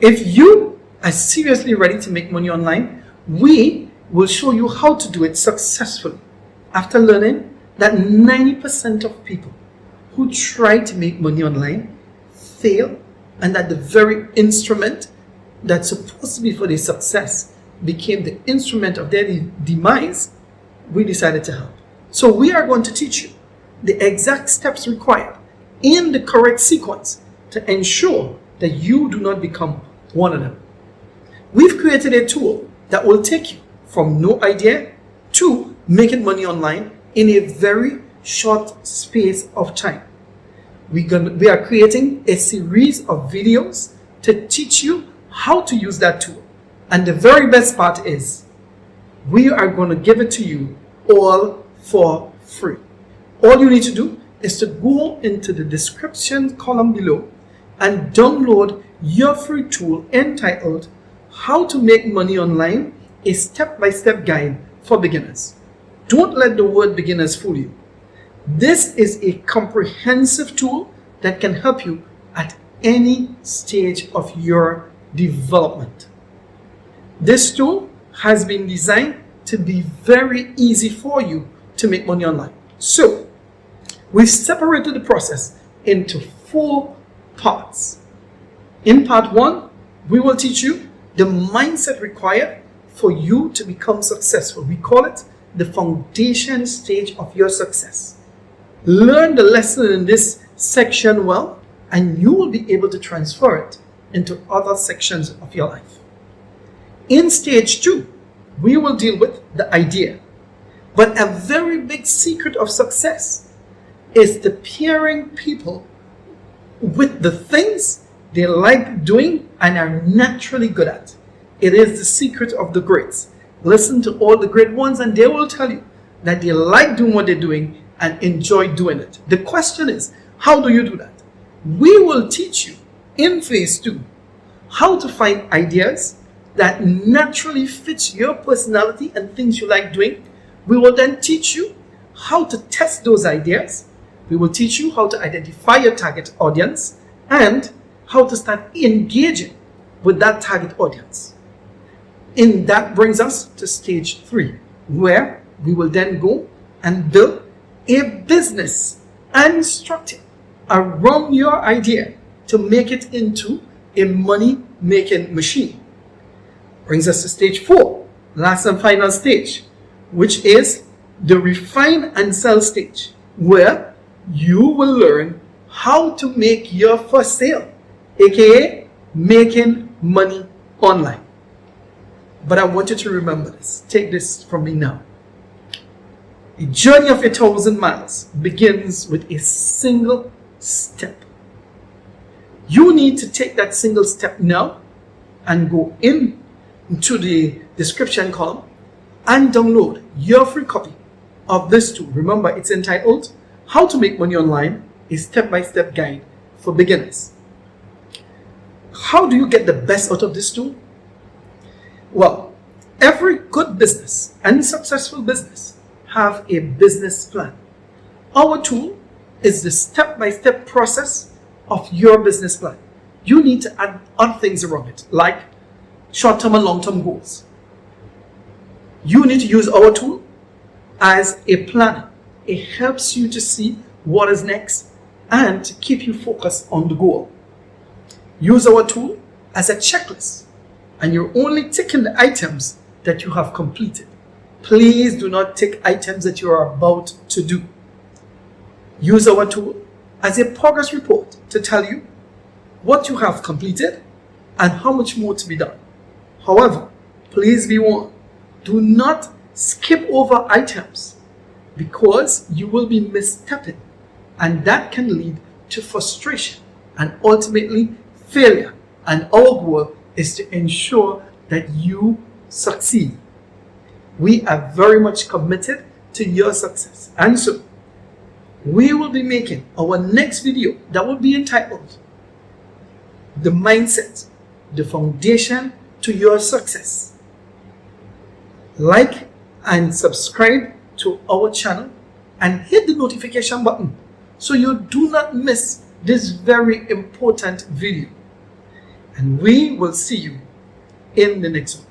If you are seriously ready to make money online, we will show you how to do it successfully. After learning that 90% of people who try to make money online fail, and that the very instrument that's supposed to be for their success became the instrument of their demise, we decided to help. So we are going to teach you the exact steps required in the correct sequence to ensure that you do not become one of them. We've created a tool that will take you from no idea to making money online in a very short space of time. We are creating a series of videos to teach you how to use that tool. And the very best part is we are going to give it to you all for free. All you need to do is to go into the description column below and download your free tool entitled How to Make Money Online, a step-by-step guide for beginners. Don't let the word beginners fool you. This is a comprehensive tool that can help you at any stage of your development. This tool has been designed to be very easy for you to make money online. So, we've separated the process into 4 parts. In part 1, we will teach you the mindset required for you to become successful. We call it the foundation stage of your success. Learn the lesson in this section well, and you will be able to transfer it into other sections of your life. In stage 2, we will deal with the idea. But a very big secret of success is the pairing people with the things they like doing and are naturally good at. It is the secret of the greats. Listen to all the great ones and they will tell you that they like doing what they're doing and enjoy doing it. The question is, how do you do that? We will teach you in phase 2 how to find ideas that naturally fit your personality and things you like doing. We will then teach you how to test those ideas. We will teach you how to identify your target audience and how to start engaging with that target audience. And that brings us to stage 3, where we will then go and build a business and structure around your idea to make it into a money-making machine. Brings us to stage 4, last and final stage, which is the refine and sell stage, where you will learn how to make your first sale, aka making money online. But I want you to remember this. Take this from me now. A journey of 1,000 miles begins with a single step. You need to take that single step now and go into the description column and download your free copy of this tool. Remember, it's entitled How to Make Money Online, a step-by-step guide for beginners. How do you get the best out of this tool? Well, every good business and successful business have a business plan. Our tool is the step-by-step process of your business plan. You need to add other things around it, like short-term and long-term goals. You need to use our tool as a planner. It helps you to see what is next and to keep you focused on the goal. Use our tool as a checklist, and you're only ticking the items that you have completed. Please do not tick items that you are about to do. Use our tool as a progress report to tell you what you have completed and how much more to be done. However, please be warned, do not skip over items because you will be misstepping, and that can lead to frustration and ultimately failure. And our goal is to ensure that you succeed. We are very much committed to your success, and so we will be making our next video that will be entitled The Mindset, the Foundation to Your Success. Like and subscribe to our channel and hit the notification button so you do not miss this very important video. And we will see you in the next one.